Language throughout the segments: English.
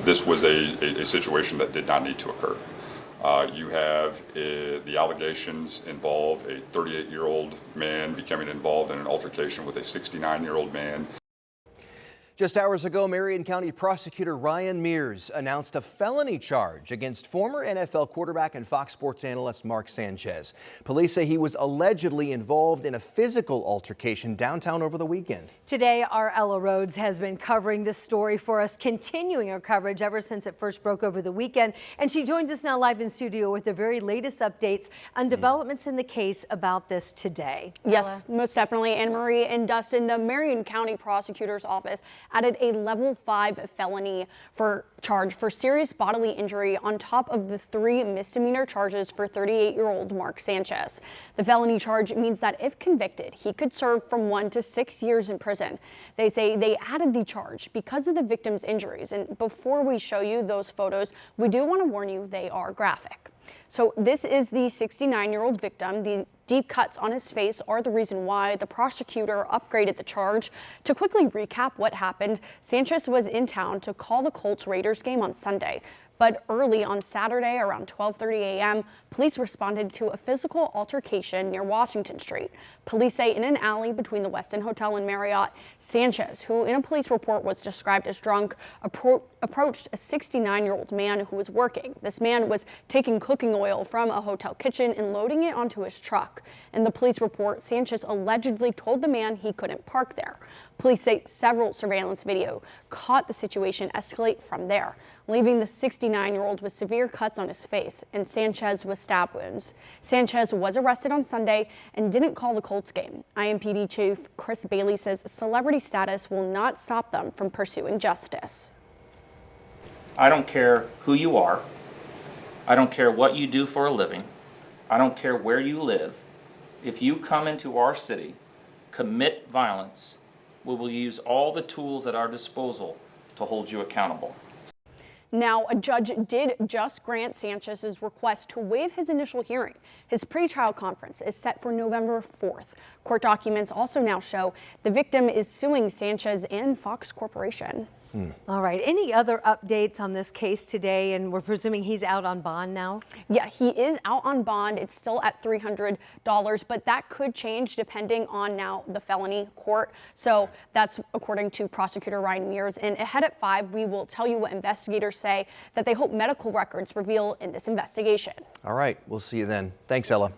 This was a situation that did not need to occur. You have the allegations involve a 38-year-old man becoming involved in an altercation with a 69-year-old man. Just hours ago, Marion County Prosecutor Ryan Mears announced a felony charge against former NFL quarterback and Fox Sports analyst Mark Sanchez. Police say he was allegedly involved in a physical altercation downtown over the weekend. Today, our Ella Rhodes has been covering this story for us, continuing her coverage ever since it first broke over the weekend. And she joins us now live in studio with the very latest updates on developments in the case about this today. Yes, most definitely. Anne Marie and Dustin, the Marion County Prosecutor's Office added a level 5 felony charge for serious bodily injury on top of the 3 misdemeanor charges for 38-year-old Mark Sanchez. The felony charge means that if convicted, he could serve from 1 to 6 years in prison. They say they added the charge because of the victim's injuries. And before we show you those photos, we do want to warn you they are graphic. So this is the 69-year-old victim. The deep cuts on his face are the reason why the prosecutor upgraded the charge. To quickly recap what happened, Sanchez was in town to call the Colts-Raiders game on Sunday. But early on Saturday, around 12:30 a.m., police responded to a physical altercation near Washington Street. Police say in an alley between the Westin Hotel and Marriott, Sanchez, who in a police report was described as drunk, approached a 69-year-old man who was working. This man was taking cooking oil from a hotel kitchen and loading it onto his truck. In the police report, Sanchez allegedly told the man he couldn't park there. Police say several surveillance video caught the situation escalate from there, leaving the 69-year-old with severe cuts on his face and Sanchez with stab wounds. Sanchez was arrested on Sunday and didn't call the Colts game. IMPD Chief Chris Bailey says celebrity status will not stop them from pursuing justice. I don't care who you are. I don't care what you do for a living. I don't care where you live. If you come into our city, commit violence, we will use all the tools at our disposal to hold you accountable. Now, a judge did just grant Sanchez's request to waive his initial hearing. His pretrial conference is set for November 4th. Court documents also now show the victim is suing Sanchez and Fox Corporation. All right. Any other updates on this case today? And we're presuming he's out on bond now? Yeah, he is out on bond. It's still at $300, but that could change depending on now the felony court. So that's according to Prosecutor Ryan Mears. And ahead at 5, we will tell you what investigators say that they hope medical records reveal in this investigation. All right. We'll see you then. Thanks, Ella.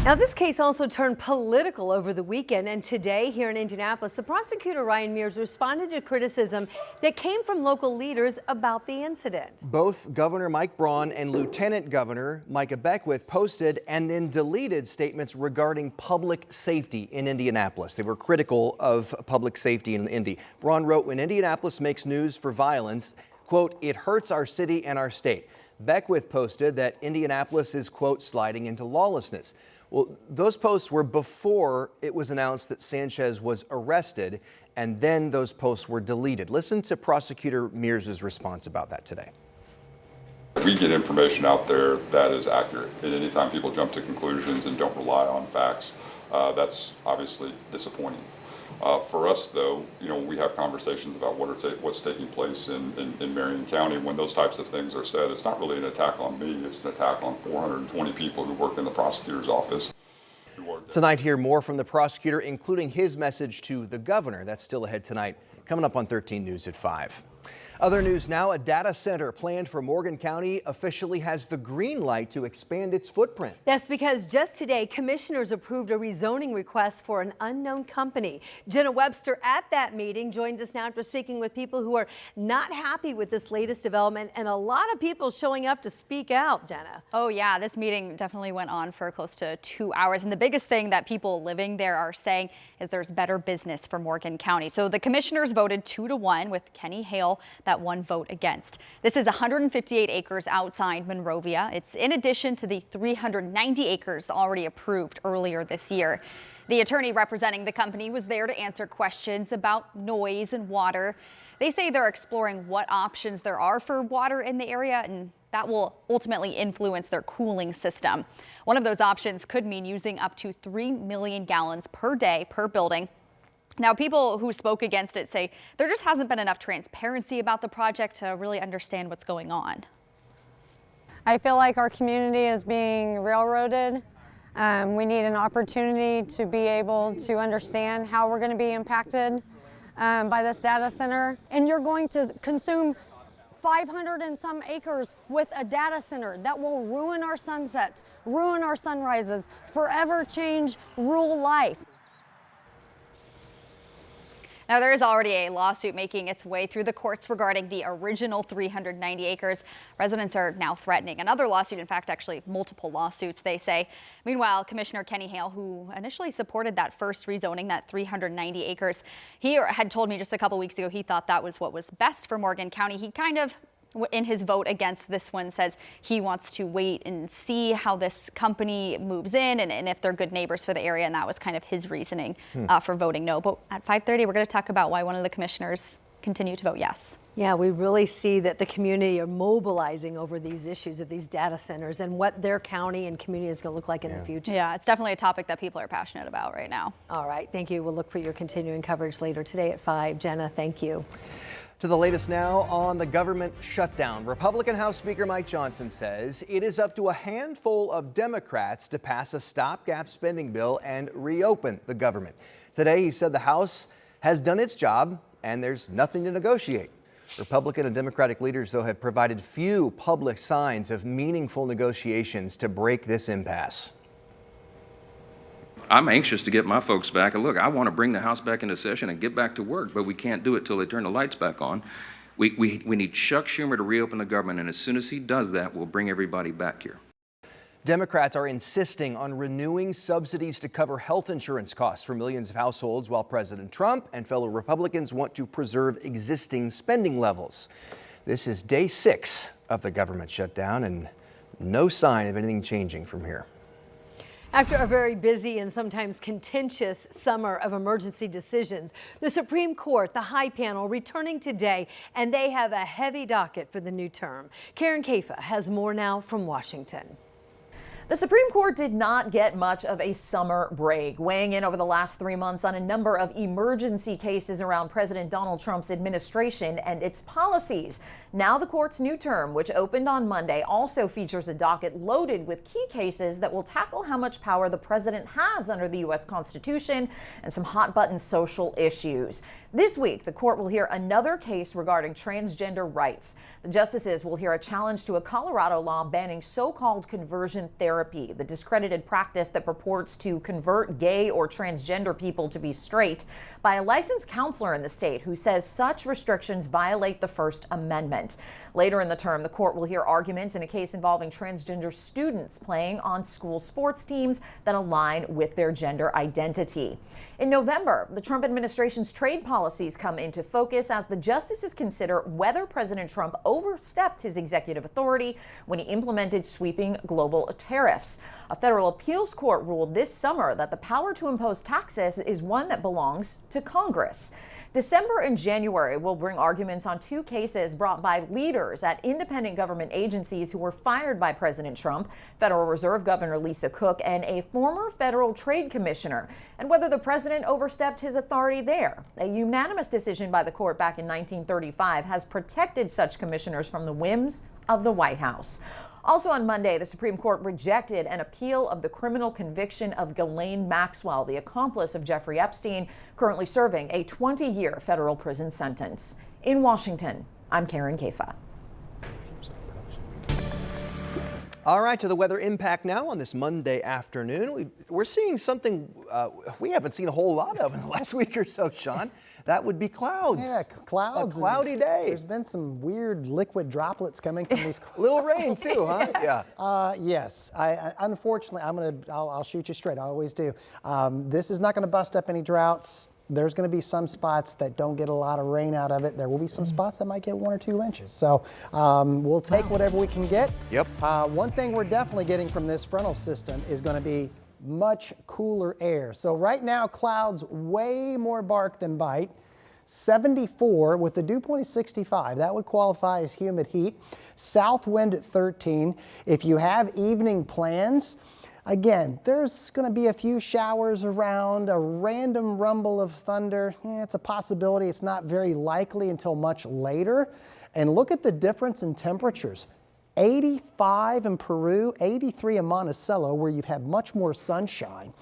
Now, this case also turned political over the weekend, and today here in Indianapolis, the prosecutor Ryan Mears responded to criticism that came from local leaders about the incident. Both Governor Mike Braun and Lieutenant Governor Micah Beckwith posted and then deleted statements regarding public safety in Indianapolis. They were critical of public safety in Indy. Braun wrote, "When Indianapolis makes news for violence, quote, it hurts our city and our state." Beckwith posted that Indianapolis is, quote, sliding into lawlessness. Well, those posts were before it was announced that Sanchez was arrested, and then those posts were deleted. Listen to Prosecutor Mears' response about that today. We get information out there that is accurate, and anytime people jump to conclusions and don't rely on facts, that's obviously disappointing. For us, though, we have conversations about what's taking place in Marion County. When those types of things are said, it's not really an attack on me. It's an attack on 420 people who work in the prosecutor's office. Tonight, hear more from the prosecutor, including his message to the governor. That's still ahead tonight, coming up on 13 News at 5. Other news now, a data center planned for Morgan County officially has the green light to expand its footprint. That's because just today, commissioners approved a rezoning request for an unknown company. Jenna Webster at that meeting joins us now after speaking with people who are not happy with this latest development, and a lot of people showing up to speak out, Jenna. Oh yeah, this meeting definitely went on for close to 2 hours. And the biggest thing that people living there are saying is there's better business for Morgan County. So the commissioners voted 2-1 with Kenny Hale, that one vote against. This is 158 acres outside Monrovia. It's in addition to the 390 acres already approved earlier this year. The attorney representing the company was there to answer questions about noise and water. They say they're exploring what options there are for water in the area, and that will ultimately influence their cooling system. One of those options could mean using up to 3 million gallons per day per building. Now, people who spoke against it say there just hasn't been enough transparency about the project to really understand what's going on. I feel like our community is being railroaded. We need an opportunity to be able to understand how we're going to be impacted by this data center. And you're going to consume 500 and some acres with a data center that will ruin our sunsets, ruin our sunrises, forever change rural life. Now, there is already a lawsuit making its way through the courts regarding the original 390 acres. Residents are now threatening another lawsuit. In fact, actually multiple lawsuits, they say. Meanwhile, Commissioner Kenny Hale, who initially supported that first rezoning, that 390 acres, he had told me just a couple weeks ago he thought that was what was best for Morgan County. He kind of, in his vote against this one, says he wants to wait and see how this company moves in and if they're good neighbors for the area. And that was kind of his reasoning for voting no. But at 5:30, we're going to talk about why one of the commissioners continue to vote yes. Yeah, we really see that the community are mobilizing over these issues of these data centers and what their county and community is going to look like in the future. Yeah, it's definitely a topic that people are passionate about right now. All right, thank you. We'll look for your continuing coverage later today at 5. Jenna, thank you. To the latest now on the government shutdown. Republican House Speaker Mike Johnson says it is up to a handful of Democrats to pass a stopgap spending bill and reopen the government. Today, he said the House has done its job and there's nothing to negotiate. Republican and Democratic leaders, though, have provided few public signs of meaningful negotiations to break this impasse. I'm anxious to get my folks back. And look, I want to bring the House back into session and get back to work, but we can't do it till they turn the lights back on. We need Chuck Schumer to reopen the government, and as soon as he does that, we'll bring everybody back here. Democrats are insisting on renewing subsidies to cover health insurance costs for millions of households, while President Trump and fellow Republicans want to preserve existing spending levels. This is day 6 of the government shutdown, and no sign of anything changing from here. After a very busy and sometimes contentious summer of emergency decisions, the Supreme Court, the High Panel, returning today, and they have a heavy docket for the new term. Karen Caifa has more now from Washington. The Supreme Court did not get much of a summer break, weighing in over the last 3 months on a number of emergency cases around President Donald Trump's administration and its policies. Now the court's new term, which opened on Monday, also features a docket loaded with key cases that will tackle how much power the president has under the U.S. Constitution and some hot-button social issues. This week, the court will hear another case regarding transgender rights. The justices will hear a challenge to a Colorado law banning so-called conversion therapy, the discredited practice that purports to convert gay or transgender people to be straight, by a licensed counselor in the state who says such restrictions violate the First Amendment. Later in the term, the court will hear arguments in a case involving transgender students playing on school sports teams that align with their gender identity. In November, the Trump administration's trade policies come into focus as the justices consider whether President Trump overstepped his executive authority when he implemented sweeping global tariffs. A federal appeals court ruled this summer that the power to impose taxes is one that belongs to Congress. December and January will bring arguments on 2 cases brought by leaders at independent government agencies who were fired by President Trump, Federal Reserve Governor Lisa Cook, and a former federal trade commissioner, and whether the president overstepped his authority there. A unanimous decision by the court back in 1935 has protected such commissioners from the whims of the White House. Also on Monday, the Supreme Court rejected an appeal of the criminal conviction of Ghislaine Maxwell, the accomplice of Jeffrey Epstein, currently serving a 20-year federal prison sentence. In Washington, I'm Karen Caifa. All right, to the weather impact now on this Monday afternoon. We're seeing something we haven't seen a whole lot of in the last week or so, Sean. That would be clouds. Yeah, clouds. A cloudy day. There's been some weird liquid droplets coming from these clouds. Little rain too, huh? Yeah. Yes. Unfortunately, I'll shoot you straight. I always do. This is not going to bust up any droughts. There's going to be some spots that don't get a lot of rain out of it. There will be some spots that might get 1 or 2 inches. So we'll take whatever we can get. Yep. One thing we're definitely getting from this frontal system is going to be much cooler air. So right now, clouds way more bark than bite. 74 with the dew point of 65. That would qualify as humid heat. South wind at 13. If you have evening plans, Again, there's going to be a few showers around, a random rumble of thunder. It's a possibility. It's not very likely until much later. And look at the difference in temperatures. 85 in Peru, 83 in Monticello, where you've had much more sunshine.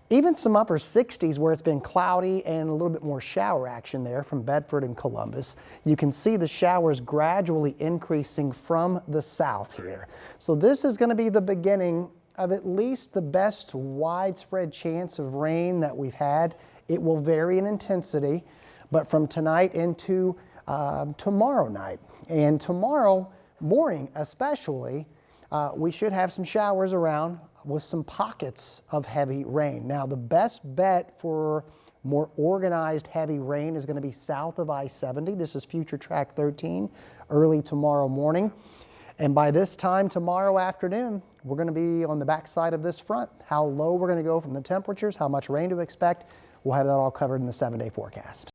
Even some upper 60s where it's been cloudy and a little bit more shower action there from Bedford and Columbus. You can see the showers gradually increasing from the south here. So this is going to be the beginning of at least the best widespread chance of rain that we've had. It will vary in intensity, but from tonight into tomorrow night. And tomorrow morning especially, we should have some showers around with some pockets of heavy rain. Now, the best bet for more organized heavy rain is going to be south of I-70. This is Future Track 13, early tomorrow morning. And by this time tomorrow afternoon, we're going to be on the backside of this front. How low we're going to go from the temperatures, how much rain to expect, we'll have that all covered in the 7-day forecast.